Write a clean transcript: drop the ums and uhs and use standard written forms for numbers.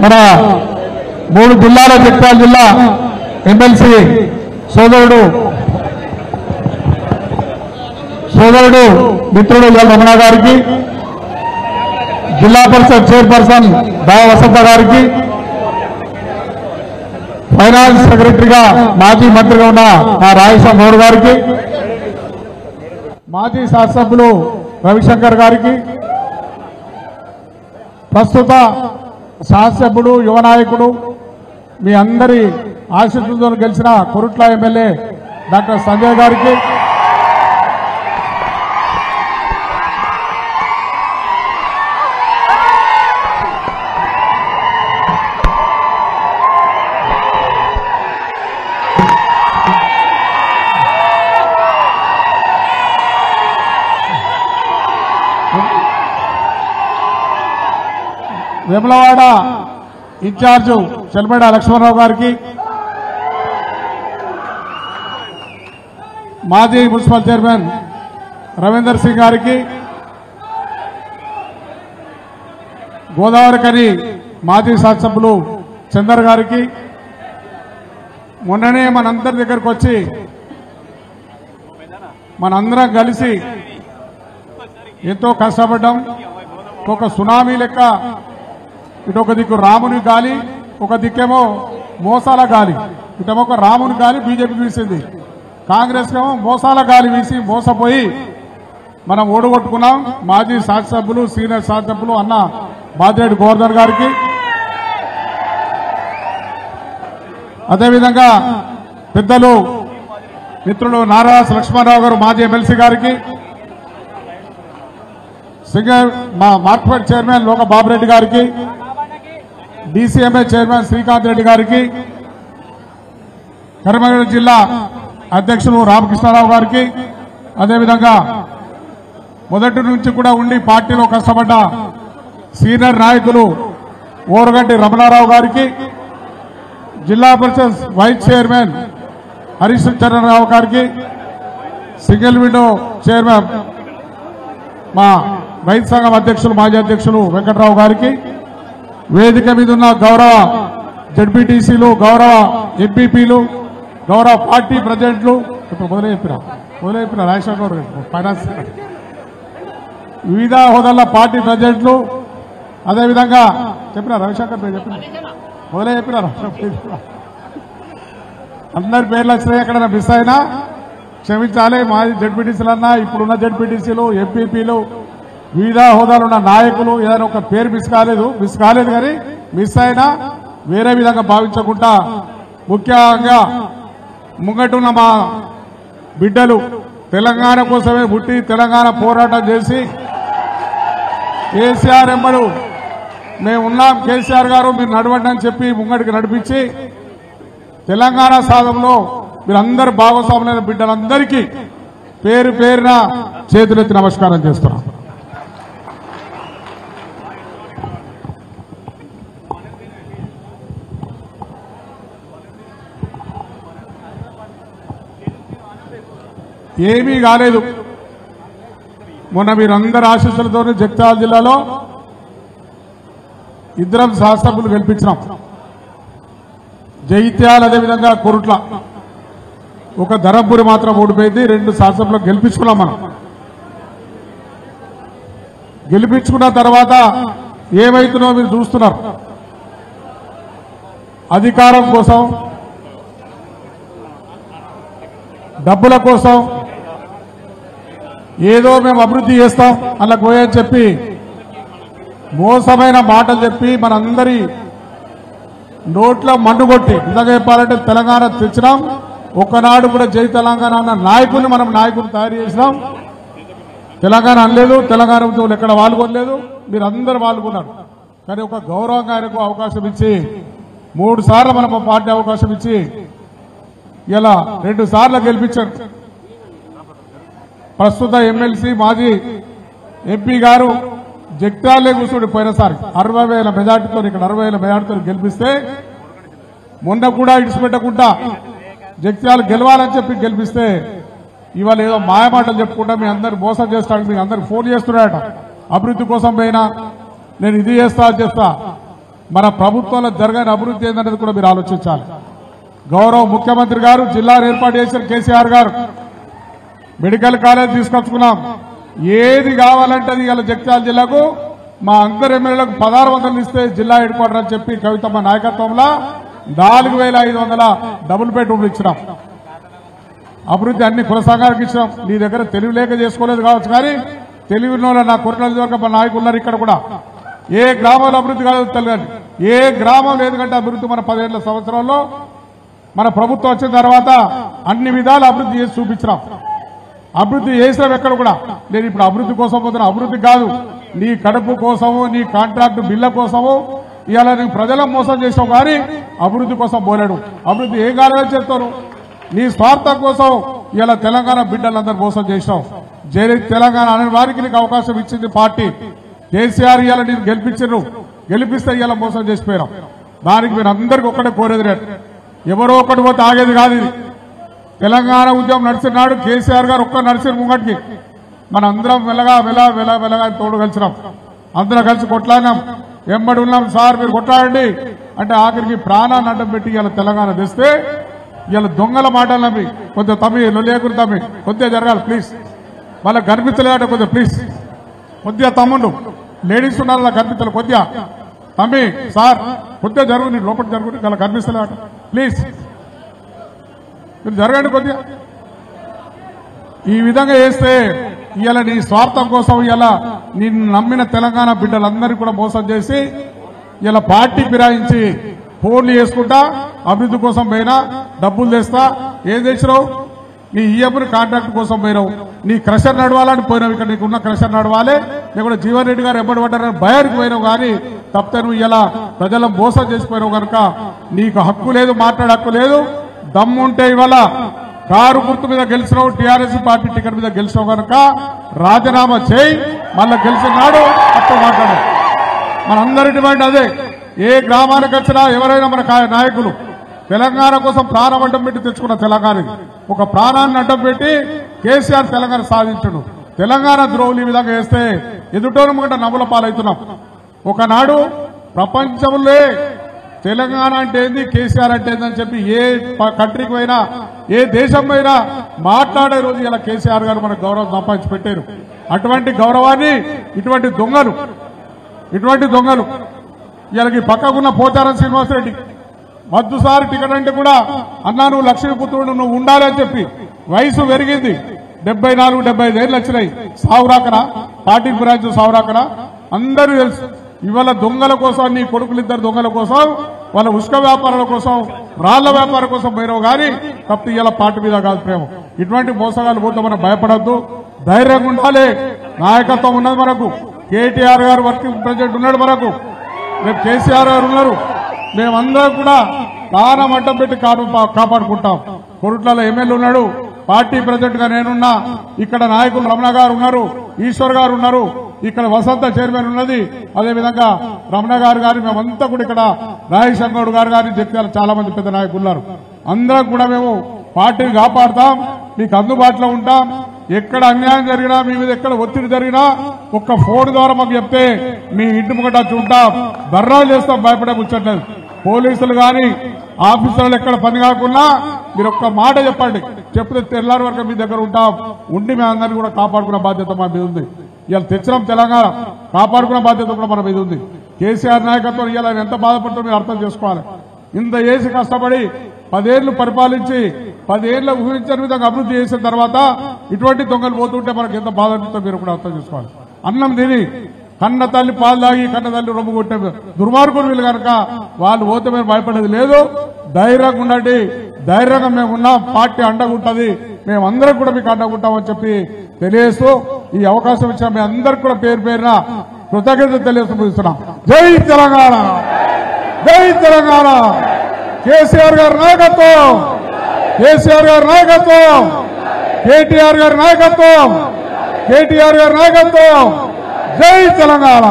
మన 3 జిల్లాల జగిత్యాల జిల్లా ఎమ్మెల్సీ సోదరుడు మిత్రుడు రమణ గారికి, జిల్లా పరిషత్ చైర్పర్సన్ దావ వసంత గారికి, ఫైనాన్స్ సెక్రటరీగా మాజీ మంత్రిగా ఉన్న రాజేశ్వర గౌడ్ గారికి, మాజీ శాసనసభ్యులు రవిశంకర్ గారికి, ప్రస్తుత శాసనసభ్యుడు యువ నాయకుడు మీ అందరి ఆశీస్సులతో గెలిచిన కొరుట్ల ఎమ్మెల్యే డాక్టర్ సంజయ్ గారికి, వేములవాడ ఇన్ఛార్జు చెల్మేడ లక్ష్మణరావు గారికి, మాజీ మున్సిపల్ చైర్మన్ రవీందర్ సింగ్ గారికి, గోదావరికని మాజీ శాసనసభ్యులు చందర్ గారికి, మొన్ననే మనందరి దగ్గరకు వచ్చి మనందరం కలిసి ఎంతో కష్టపడ్డాం. ఒక సునామీ లెక్క ఇటు ఒక దిక్కు రాముని గాలి, ఒక దిక్కేమో మోసాల గాలి. ఇటేమో ఒక రాముని గాలి బీజేపీ వీసింది, కాంగ్రెస్ ఏమో మోసాల గాలి వీసి మోసపోయి మనం ఓడగొట్టుకున్నాం. మాజీ శాసనసభ్యులు సీనియర్ శాసనసభ్యులు అన్న బాదిరెడ్డి గోవర్ధన్ గారికి, అదేవిధంగా పెద్దలు మిత్రులు నారాయణ లక్ష్మణరావు గారు మాజీ ఎమ్మెల్సీ గారికి, మా మార్కెట్ చైర్మన్ లోక బాబురెడ్డి గారికి, డీసీఎంఏ చైర్మన్ శ్రీకాంత్ రెడ్డి గారికి, కరీంనగర్ జిల్లా అధ్యక్షులు రామకృష్ణారావు గారికి, అదేవిధంగా మొదటి నుంచి కూడా ఉండి పార్టీలో కష్టపడ్డ సీనియర్ నాయకులు ఓరుగంటి రమణారావు గారికి, జిల్లా పరిషత్ వైస్ చైర్మన్ హరీష్ చరణరావు గారికి, సింగిల్ విండో చైర్మన్ మా రైతు సంఘం అధ్యక్షులు మాజీ అధ్యక్షులు వెంకట్రావు గారికి, వేదిక మీద ఉన్న గౌరవ జడ్పీటీసీలు, గౌరవ ఎంపీపీలు, గౌరవ పార్టీ ప్రెసిడెంట్లు, ఇప్పుడు మొదలై చెప్పిన రాజశేఖర్ ఫైనాన్స్ వివిధ హోదాల పార్టీ ప్రెసిడెంట్లు, అదేవిధంగా చెప్పిన రవిశంకర్ చెప్పిన మొదలై చెప్పిన అందరి పేర్లు వచ్చినాయి. ఎక్కడైనా మిస్ అయినా క్షమించాలి. మాజీ జడ్పీటీసీలన్నా, ఇప్పుడున్న జడ్పీటీసీలు, ఎంపీపీలు, వివిధ హోదాలు ఉన్న నాయకులు, ఏదైనా ఒక పేరు మిస్ కాలేదు కానీ మిస్ అయినా వేరే విధంగా భావించకుండా, ముఖ్యంగా ముంగటున్న మా బిడ్డలు తెలంగాణ కోసమే పుట్టి తెలంగాణ పోరాటం చేసి కేసీఆర్ ఎంబడు మేము ఉన్నాం, కేసీఆర్ గారు మీరు నడవండి అని చెప్పి ముంగటికి నడిపించి తెలంగాణ సాధనలో మీరందరూ భాగస్వాములైన బిడ్డలందరికీ పేరు పేరున చేతులెత్తి నమస్కారం చేస్తున్నాం. ఏమీ కాలేదు. మొన్న మీరందరి ఆశీస్సులతో జగిత్యాల జిల్లాలో ఇద్దరం శాసనసభ్యులు గెలిపించినాం. జగిత్యాల అదేవిధంగా కొరుట్ల, ఒక ధరంపూరి మాత్రం ఓడిపోయింది. 2 శాసనసభ్యులు గెలిపించుకున్నాం. మనం గెలిపించుకున్న తర్వాత ఏమైతుందో మీరు చూస్తున్నారు. అధికారం కోసం, డబ్బుల కోసం ఏదో మేము అభివృద్ధి చేస్తాం అలా పోయని చెప్పి మోసమైన మాటలు చెప్పి మనందరి నోట్లో మన్నుగొట్టి, ఇందాక చెప్పాలంటే తెలంగాణ తెచ్చినాం. ఒక్కనాడు కూడా జై తెలంగాణ అన్న నాయకుల్ని మనం తయారు చేసినాం. తెలంగాణ అనలేదు, తెలంగాణ ఉద్యమంలో ఎక్కడ పాల్గొనలేదు, మీరందరూ పాల్గొన్నారు. కానీ ఒక గౌరవంగా ఆయనకు అవకాశం ఇచ్చి 3 సార్లు మనం పార్టీ అవకాశం ఇచ్చి ఇలా 2 సార్లు గెలిపించారు. ప్రస్తుత ఎమ్మెల్సీ మాజీ ఎంపీ గారు జగిత్యాలే కూర్చోండి. పోయినసారి 60,000 మెజార్టీతో, ఇక్కడ 60,000 మెజార్టీతో గెలిపిస్తే మొన్న కూడా ఇడిచిపెట్టకుండా జగిత్యాల గెలవాలని చెప్పి గెలిపిస్తే ఇవాళ ఏదో మాయమాటలు చెప్పుకుంటా మీ అందరు మోసం చేస్తాడు. మీకు అందరికి ఫోన్ చేస్తున్నాడట, అభివృద్ధి కోసం పోయినా నేను ఇది చేస్తా చేస్తా. మన ప్రభుత్వంలో జరగని అభివృద్ధి ఏందనేది కూడా మీరు ఆలోచించాలి. గౌరవ ముఖ్యమంత్రి గారు జిల్లాను ఏర్పాటు చేసిన కేసీఆర్ గారు మెడికల్ కాలేజ్ తీసుకొచ్చుకున్నాం. ఏది కావాలంటే అది ఇలా జగిత్యాల జిల్లాకు మా అందరు ఎమ్మెల్యేలకు 1600 ఇస్తే జిల్లా హెడ్ క్వార్టర్ అని చెప్పి కవితమ్మ నాయకత్వంలో 4500 డబుల్ బెడ్రూమ్లు ఇచ్చినాం. అభివృద్ధి అన్ని కుల సంఘాలకు ఇచ్చినాం. నీ దగ్గర తెలివి లేక చేసుకోలేదు కావచ్చు, కానీ తెలివిలో నా కుర్రల నాయకులు ఇక్కడ కూడా ఏ గ్రామంలో అభివృద్ధి కాలేదు తెలియదు. ఏ గ్రామం లేదు కంటే అభివృద్ధి మన 15 సంవత్సరాల్లో మన ప్రభుత్వం వచ్చిన తర్వాత అన్ని విధాలు అభివృద్ధి చేసి చూపించినాం. అభివృద్ధి చేసినాం ఎక్కడ కూడా. నేను ఇప్పుడు అభివృద్ధి కోసం పోతున్నా, అభివృద్ధి కాదు, నీ కడుపు కోసము నీ కాంట్రాక్టు బిల్ల కోసము ఇవాళ నీకు ప్రజలను మోసం చేసావు, కానీ అభివృద్ధి కోసం పోలేడు. అభివృద్ధి ఏం కాలేదని చెప్తాను, నీ స్వార్థం కోసం ఇలా తెలంగాణ బిడ్డలందరూ మోసం చేసావు. తెలంగాణ అనే వారికి నీకు అవకాశం ఇచ్చింది పార్టీ కేసీఆర్. ఇవాళ నేను గెలిపిస్తే ఇవాళ మోసం చేసిపోయినాం. దానికి మీరు అందరికీ ఒక్కటే కోరేది లేదు, ఎవరో ఒకటి పోతే ఆగేది కాదు. ఇది తెలంగాణ ఉద్యమం నడిచిన నాడు కేసీఆర్ గారు ఒక్క నడిచిన ముంగటికి మన అందరం వెలగా తోడు కలిసినాం. అందరం కలిసి కొట్లాడినాం, వెంబడి ఉన్నాం. సార్ మీరు కొట్లాడండి అంటే ఆఖరికి ప్రాణాన్ని అడ్డం పెట్టి ఇలా తెలంగాణ తెస్తే ఇలా దొంగల మాటలు నమ్మి కొద్దిగా తమ్మి లేకుని తమ్మి కొద్దిగా జరగాలి ప్లీజ్. వాళ్ళకి కనిపించలేదంటే కొద్దిగా ప్లీజ్, కొద్దిగా తమ్ముడు లేడీస్ ఉన్నారు అలా కనిపించాలి, కొద్దిగా తమ్మి సార్ కొద్దిగా జరుగు, నీ లోపల జరుగుతుంది అలా కనిపిస్తలేట ప్లీజ్ మీరు జరగండి కొద్దిగా. ఈ విధంగా చేస్తే ఇలా నీ స్వార్థం కోసం ఇలా నిన్ను నమ్మిన తెలంగాణ బిడ్డలందరినీ కూడా మోసం చేసి ఇలా పార్టీ ఫిరాయించి ఫోన్లు చేసుకుంటా అభివృద్ధి కోసం పోయినా డబ్బులు తెస్తా ఏం తెచ్చినావు, నీ ఈఎంని కాంట్రాక్ట్ కోసం పోయినావు, నీ క్రషర్ నడవాలని పోయినావు. ఇక్కడ నీకున్న క్రషర్ నడవాలి, లేకుంటే జీవన్ రెడ్డి గారు ఎమ్మడి పడ్డారని భయానికి పోయినావు. కానీ తప్పితే నువ్వు ఇలా ప్రజలను మోసం చేసిపోయినావు కనుక నీకు హక్కు లేదు, మాట్లాడే హక్కు లేదు. దమ్ముంటే ఇవాళ కారు గుర్తు మీద గెలిచినావు, టీఆర్ఎస్ పార్టీ టికెట్ మీద గెలిచినావు కనుక రాజీనామా చేయి, మళ్ళా గెలిచినాడు అప్పుడు మాట్లాడు. మనందరి డిమాండ్ అదే. ఏ గ్రామానికి వచ్చినా ఎవరైనా మన నాయకులు తెలంగాణ కోసం ప్రాణం అడ్డం పెట్టి తెచ్చుకున్న తెలంగాణ, ఒక ప్రాణాన్ని అడ్డం పెట్టి కేసీఆర్ తెలంగాణ సాధించడు. తెలంగాణ ద్రోహులు ఈ విధంగా వేస్తే ఎదుటోను గంట నవ్వుల పాలవుతున్నాం. ఒకనాడు ప్రపంచంలో తెలంగాణ అంటే ఏంది, కేసీఆర్ అంటే ఏందని చెప్పి ఏ కంట్రీకి పోయినా ఏ దేశం పోయినా మాట్లాడే రోజు ఇలా కేసీఆర్ గారు మనకు గౌరవం సంపాదించి పెట్టారు. అటువంటి గౌరవాన్ని ఇటువంటి దొంగలు వీళ్ళకి పక్కకున్న పోచారం శ్రీనివాసరెడ్డి మద్దుసారి టికెట్ అంటే కూడా అన్నా నువ్వు లక్ష్మీపుత్రుడు నువ్వు ఉండాలి అని చెప్పి వయసు పెరిగింది, 74-75 ఏళ్ళు వచ్చినాయి. సావురాకనా పార్టీకి ఫిరాయించిన సావురాకనా అందరూ తెలుసు. ఇవాళ దొంగల కోసం నీ కొడుకులిద్దరు దొంగల కోసం వాళ్ళ ఉష్క వ్యాపారాల కోసం రాళ్ల వ్యాపారం కోసం పోయినావు, కానీ తప్పి ఇలా పార్టీ మీద కాదు ప్రేమ. ఇటువంటి మోసగాలు పోతే మనం భయపడద్దు, ధైర్యంగా ఉండాలి. నాయకత్వం ఉన్నది మనకు. కేటీఆర్ గారు వర్కింగ్ ప్రెసిడెంట్ ఉన్నాడు మనకు, రేపు కేసీఆర్ గారు ఉన్నారు. మేమందరం కూడా ప్రాణం అడ్డం పెట్టి కాపాడుకుంటాం. కొరుట్లలో ఎమ్మెల్యే ఉన్నాడు, పార్టీ ప్రెసిడెంట్ గా నేనున్నా, ఇక్కడ నాయకులు రమణ గారు ఉన్నారు, ఈశ్వర్ గారు ఉన్నారు, ఇక్కడ వసంత చైర్మన్ ఉన్నది, అదేవిధంగా రమణ గారు గారి మేమంతా కూడా ఇక్కడ రాజశంకర్ గారు గారి జగిత్యాల చాలా మంది పెద్ద నాయకులు ఉన్నారు. అందరం కూడా మేము పార్టీని కాపాడుతాం, మీకు అందుబాటులో ఉంటాం. ఎక్కడ అన్యాయం జరిగినా మీ మీద ఎక్కడ ఒత్తిడి జరిగినా ఒక్క ఫోన్ ద్వారా మాకు చెప్తే మీ ఇంటి ముంగట చూంటాం, బర్రాలు చేస్తాం, భయపడే కూర్చోట్లేదు. పోలీసులు కానీ ఆఫీసర్లు ఎక్కడ పని కాకుండా మీరు ఒక్క మాట చెప్పండి, చెప్తే తెల్లారి వరకు మీ దగ్గర ఉంటాం, ఉండి మేము అందరినీ కూడా కాపాడుకునే బాధ్యత మా మీద ఉంది. ఇవాళ తెచ్చినాం తెలంగాణ, కాపాడుకునే బాధ్యత కూడా మన మీద ఉంది. కేసీఆర్ నాయకత్వం ఇవాళ ఎంత బాధపడుతుందో మీరు అర్థం చేసుకోవాలి. ఇంత చేసి కష్టపడి 10 ఏళ్లు పరిపాలించి 10 ఏళ్లు ఊహించని విధంగా అభివృద్ధి చేసిన తర్వాత ఇటువంటి దొంగలు పోతుంటే మనకు ఎంత బాధ అనిపిస్తుందో మీరు కూడా అర్థం చేసుకోవాలి. అన్నం తిని కన్న తల్లి పాలు తాగి కన్న తల్లి రొమ్ము కొట్టే దుర్మార్గులు వీళ్ళు కనుక వాళ్ళు పోతే మేము భయపడేది లేదు. ధైర్యంగా ఉండండి, ధైర్యంగా మేము ఉన్నాం, పార్టీ అండగా ఉంటుంది, మేమందరం కూడా మీకు అండగా ఉంటామని చెప్పి తెలియజేస్తూ ఈ అవకాశం ఇచ్చిన మీ అందరికి కూడా పేరు పేరున కృతజ్ఞతలు తెలియజేస్తున్నాం. జై తెలంగాణ, జై తెలంగాణ. కేసీఆర్ గారి నాయకత్వం, కేసీఆర్ గారి నాయకత్వం, కేటీఆర్ గారి నాయకత్వం, కేటీఆర్ గారి నాయకత్వం. జై తెలంగాణ.